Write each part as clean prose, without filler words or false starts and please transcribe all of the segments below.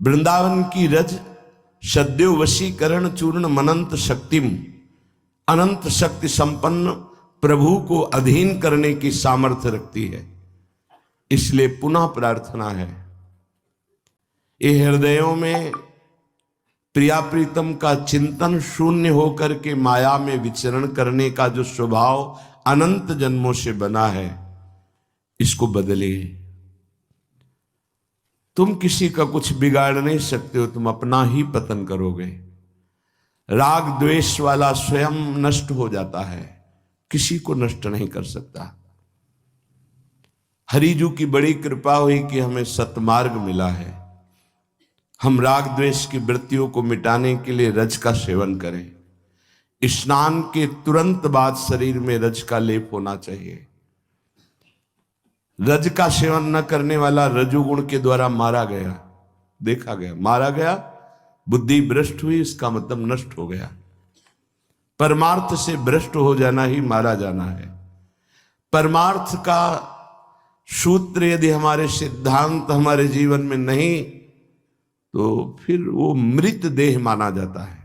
वृंदावन की रज सद्यो वशीकरण चूर्ण मनंत शक्तिम, अनंत शक्ति संपन्न प्रभु को अधीन करने की सामर्थ्य रखती है। इसलिए पुनः प्रार्थना है, ये हृदयों में प्रिया प्रीतम का चिंतन शून्य होकर के माया में विचरण करने का जो स्वभाव अनंत जन्मों से बना है, इसको बदलिए। तुम किसी का कुछ बिगाड़ नहीं सकते हो, तुम अपना ही पतन करोगे। राग द्वेष वाला स्वयं नष्ट हो जाता है, किसी को नष्ट नहीं कर सकता। हरिजू की बड़ी कृपा हुई कि हमें सतमार्ग मिला है। हम राग द्वेष की वृत्तियों को मिटाने के लिए रज का सेवन करें। स्नान के तुरंत बाद शरीर में रज का लेप होना चाहिए। रज का सेवन न करने वाला रजोगुण के द्वारा मारा गया, देखा गया, मारा गया, बुद्धि भ्रष्ट हुई, इसका मतलब नष्ट हो गया। परमार्थ से भ्रष्ट हो जाना ही मारा जाना है। परमार्थ का सूत्र यदि हमारे सिद्धांत हमारे जीवन में नहीं, तो फिर वो मृत देह माना जाता है।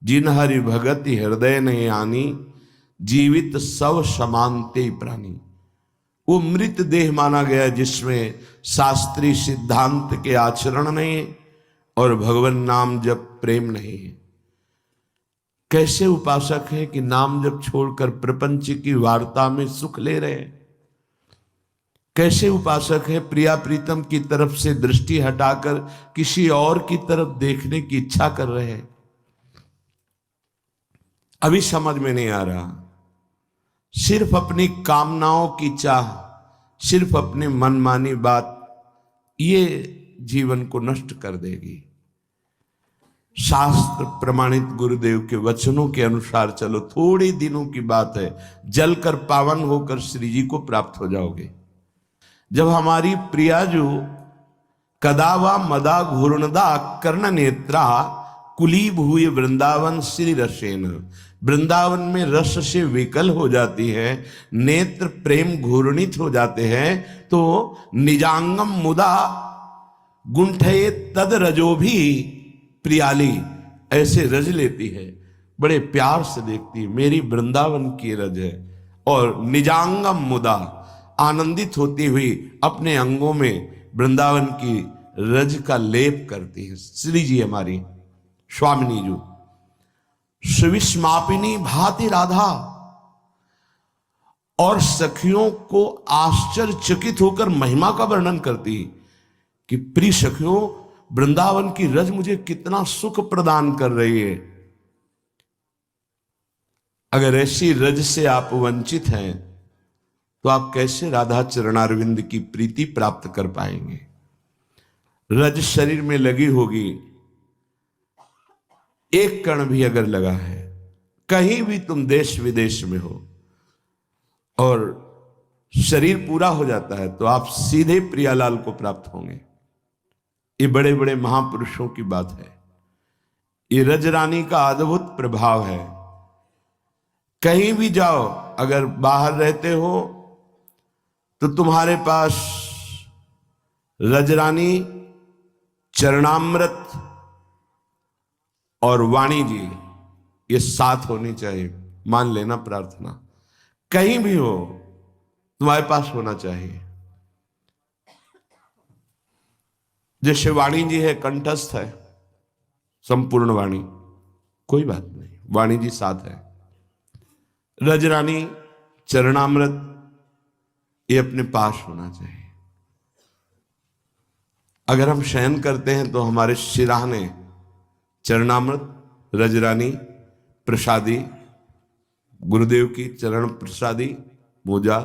जिन हरि भगति हृदय नहीं आनी, जीवित सब समानते प्राणी। वो मृत देह माना गया जिसमें शास्त्रीय सिद्धांत के आचरण नहीं और भगवान नाम जप प्रेम नहीं है। कैसे उपासक है कि नाम जप छोड़कर प्रपंच की वार्ता में सुख ले रहे हैं। कैसे उपासक है प्रिया प्रीतम की तरफ से दृष्टि हटाकर किसी और की तरफ देखने की इच्छा कर रहे हैं। अभी समझ में नहीं आ रहा। सिर्फ अपनी कामनाओं की चाह, सिर्फ अपने मनमानी बात, ये जीवन को नष्ट कर देगी। शास्त्र प्रमाणित गुरुदेव के वचनों के अनुसार चलो, थोड़े दिनों की बात है, जलकर पावन होकर श्री जी को प्राप्त हो जाओगे। जब हमारी प्रियाजू कदावा मदा घूर्णदा कर्ण नेत्रा कुलीब हुए वृंदावन श्री रसेन, वृंदावन में रस से विकल हो जाती है, नेत्र प्रेम घूर्णित हो जाते हैं, तो निजांगम मुदा गुंठे तद रजो भी प्रियाली, ऐसे रज लेती है, बड़े प्यार से देखती है, मेरी वृंदावन की रज है। और निजांगम मुदा, आनंदित होती हुई अपने अंगों में वृंदावन की रज का लेप करती है। श्री जी हमारी स्वामिनी जी सुविस्मापिनी भांति राधा, और सखियों को आश्चर्यचकित होकर महिमा का वर्णन करती कि प्रिय सखियों, वृंदावन की रज मुझे कितना सुख प्रदान कर रही है। अगर ऐसी रज से आप वंचित हैं तो आप कैसे राधा चरणारविंद की प्रीति प्राप्त कर पाएंगे। रज शरीर में लगी होगी, एक कण भी अगर लगा है, कहीं भी तुम देश विदेश में हो और शरीर पूरा हो जाता है, तो आप सीधे प्रियालाल को प्राप्त होंगे। ये बड़े बड़े महापुरुषों की बात है। ये रजरानी का अद्भुत प्रभाव है। कहीं भी जाओ, अगर बाहर रहते हो तो तुम्हारे पास रजरानी, चरणामृत और वाणी जी, ये साथ होनी चाहिए। मान लेना प्रार्थना, कहीं भी हो तुम्हारे पास होना चाहिए। जैसे वाणी जी है, कंठस्थ है संपूर्ण वाणी, कोई बात नहीं, वाणी जी साथ है। रजरानी, चरणामृत, ये अपने पास होना चाहिए। अगर हम शयन करते हैं तो हमारे सिराहने चरणामृत, रजरानी, प्रसादी, गुरुदेव की चरण प्रसादी, मोजा,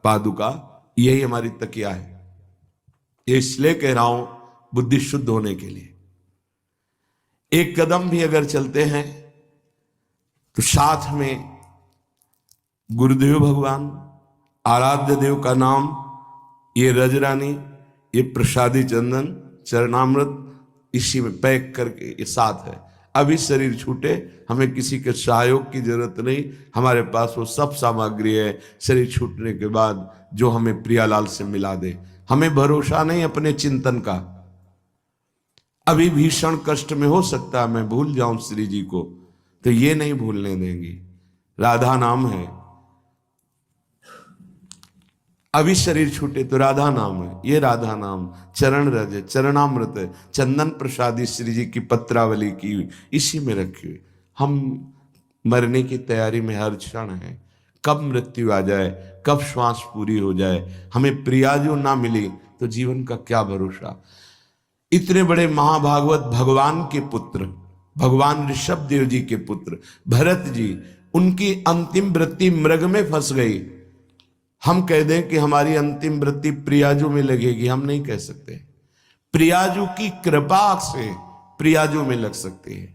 पादुका, यही हमारी तकिया है। ये इसलिए कह रहा हूं, बुद्धि शुद्ध होने के लिए। एक कदम भी अगर चलते हैं तो साथ में गुरुदेव भगवान, आराध्य देव का नाम, ये रजरानी, ये प्रसादी चंदन, चरणामृत, इसी में पैक करके ये साथ है। अभी शरीर छूटे, हमें किसी के सहयोग की जरूरत नहीं, हमारे पास वो सब सामग्री है। शरीर छूटने के बाद जो हमें प्रियालाल से मिला दे। हमें भरोसा नहीं अपने चिंतन का, अभी भीषण कष्ट में हो सकता है मैं भूल जाऊं श्री जी को, तो ये नहीं भूलने देंगी। राधा नाम है, अभी शरीर छूटे तो राधा नाम है, ये राधा नाम चरण रज है, चरणामृत है, चंदन प्रसादी श्री जी की पत्रावली की हुई इसी में रखी हुई। हम मरने की तैयारी में हर क्षण है, कब मृत्यु आ जाए, कब श्वास पूरी हो जाए, हमें प्रियाजू ना मिली तो जीवन का क्या भरोसा। इतने बड़े महाभागवत भगवान के पुत्र, भगवान ऋषभ देव जी के पुत्र भरत जी, उनकी अंतिम वृत्ति मृग में फंस गई। हम कह दें कि हमारी अंतिम वृत्ति प्रियाजू में लगेगी, हम नहीं कह सकते। प्रियाजू की कृपा से प्रियाजू में लग सकती है,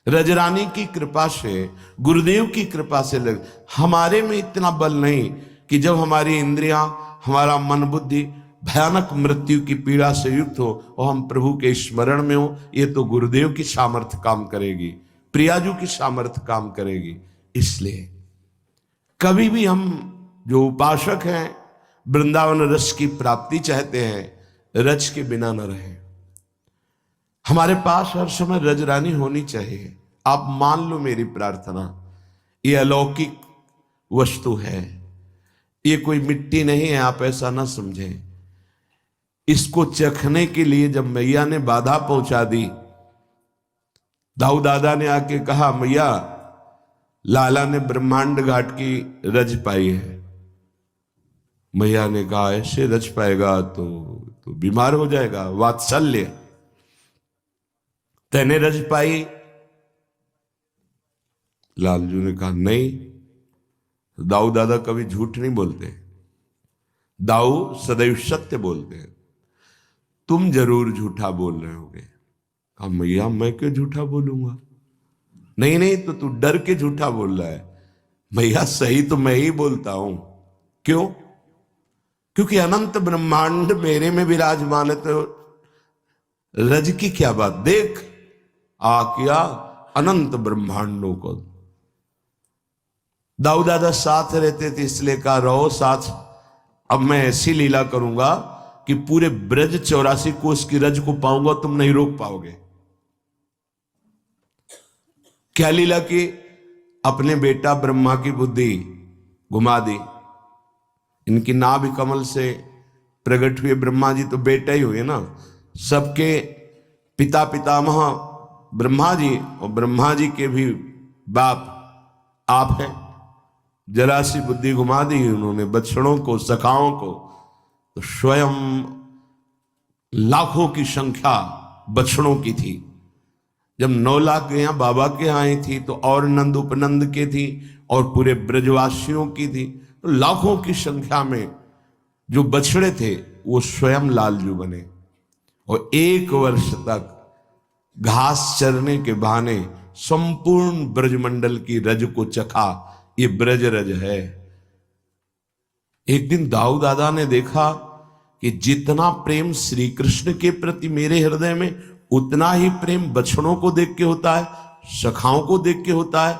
रजरानी की कृपा से, गुरुदेव की कृपा से लग। हमारे में इतना बल नहीं कि जब हमारी इंद्रियां, हमारा मन बुद्धि भयानक मृत्यु की पीड़ा से युक्त हो और हम प्रभु के स्मरण में हो, ये तो गुरुदेव की सामर्थ्य काम करेगी, प्रियाजू की सामर्थ्य काम करेगी। इसलिए कभी भी हम जो उपासक हैं वृंदावन रस की प्राप्ति चाहते हैं, रज के बिना न रहे। हमारे पास हर समय रजरानी होनी चाहिए। आप मान लो मेरी प्रार्थना, ये अलौकिक वस्तु है, ये कोई मिट्टी नहीं है, आप ऐसा ना समझें। इसको चखने के लिए जब मैया ने बाधा पहुंचा दी, दाऊ दादा ने आके कहा मैया लाला ने ब्रह्मांड घाट की रज पाई है। मैया ने कहा ऐसे रज पाएगा तो बीमार हो जाएगा, वात्सल्य। तेने रज पाई? लालजू ने कहा नहीं। दाऊ दादा कभी झूठ नहीं बोलते, दाऊ सदैव सत्य बोलते हैं। तुम जरूर झूठा बोल रहे होगे। कहा मैया मैं क्यों झूठा बोलूंगा? नहीं नहीं, तो तू डर के झूठा बोल रहा है। मैया सही तो मैं ही बोलता हूं। क्यों? क्योंकि अनंत ब्रह्मांड मेरे में विराजमान है, तो रज की क्या बात। देख आ किया अनंत ब्रह्मांडों को। दाऊ दादा साथ रहते थे इसलिए कहा रहो साथ। अब मैं ऐसी लीला करूंगा कि पूरे ब्रज 84 कोस की रज को पाऊंगा, तुम नहीं रोक पाओगे। क्या लीला की? अपने बेटा ब्रह्मा की बुद्धि घुमा दी। इनकी नाभि कमल से प्रकट हुए ब्रह्मा जी तो बेटा ही हुए ना, सबके पिता पितामह ब्रह्मा जी, और ब्रह्मा जी के भी बाप आप हैं। जरा सी बुद्धि घुमा दी उन्होंने बछड़ों को, सखाओं को, तो स्वयं लाखों की संख्या बछड़ों की थी। जब 9 लाख गैया बाबा के आई थी तो और नंद उपनंद के थी और पूरे ब्रजवासियों की थी, तो लाखों की संख्या में जो बछड़े थे वो स्वयं लालजू बने। और 1 वर्ष तक घास चरने के बहाने संपूर्ण ब्रजमंडल की रज को चखा। ये ब्रज रज है। एक दिन दाऊ दादा ने देखा कि जितना प्रेम श्री कृष्ण के प्रति मेरे हृदय में, उतना ही प्रेम बछड़ों को देख के होता है, सखाओं को देख के होता है,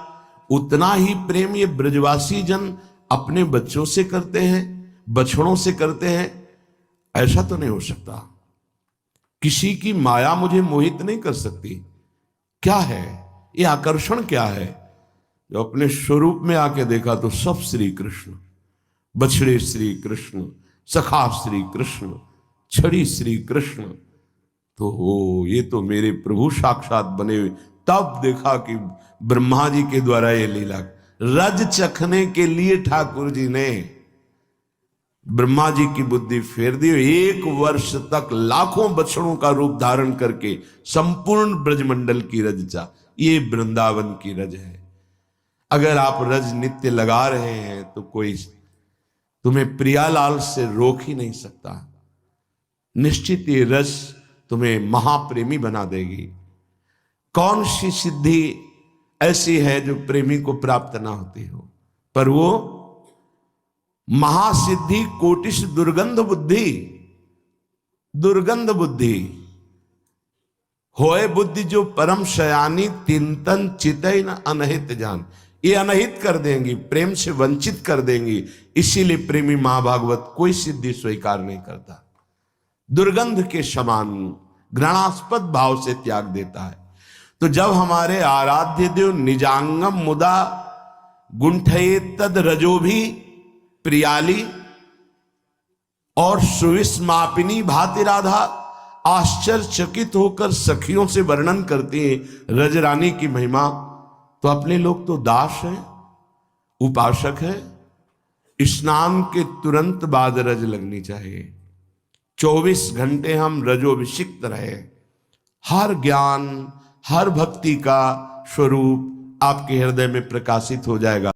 उतना ही प्रेम ये ब्रजवासी जन अपने बच्चों से करते हैं, बछड़ों से करते हैं। ऐसा तो नहीं हो सकता। किसी की माया मुझे मोहित नहीं कर सकती। क्या है ये आकर्षण? क्या है? जो अपने स्वरूप में आके देखा तो सब श्री कृष्ण, बछड़े श्री कृष्ण, सखा श्री कृष्ण, छड़ी श्री कृष्ण। तो हो ये तो मेरे प्रभु साक्षात बने हुए। तब देखा कि ब्रह्मा जी के द्वारा ये लीला, रज चखने के लिए ठाकुर जी ने ब्रह्मा जी की बुद्धि फेर दी। 1 वर्ष तक लाखों बछड़ों का रूप धारण करके संपूर्ण ब्रजमंडल की रज चा। ये वृंदावन की रज है। अगर आप रज नित्य लगा रहे हैं तो कोई तुम्हें प्रियालाल से रोक ही नहीं सकता। निश्चित ये रज तुम्हें महाप्रेमी बना देगी। कौन सी सिद्धि ऐसी है जो प्रेमी को प्राप्त ना होती हो? पर वो महासिद्धि कोटिश दुर्गंध बुद्धि, दुर्गंध बुद्धि होए बुद्धि जो परम शयानी, तिंतन चितई न अनहित जान। ये अनहित कर देंगी, प्रेम से वंचित कर देंगी। इसीलिए प्रेमी महाभागवत कोई सिद्धि स्वीकार नहीं करता। दुर्गंध के समान घृणास्पद भाव से त्याग देता है। तो जब हमारे आराध्य देव निजांगम मुदा गुंठये तद रजो भी प्रियाली और सुविस्मापिनी भाति राधा आश्चर्यचकित होकर सखियों से वर्णन करती हैं रजरानी की महिमा, तो अपने लोग तो दास हैं, उपासक है। स्नान के तुरंत बाद रज लगनी चाहिए। 24 घंटे हम रजोभिषिक्त रहे। हर ज्ञान, हर भक्ति का स्वरूप आपके हृदय में प्रकाशित हो जाएगा।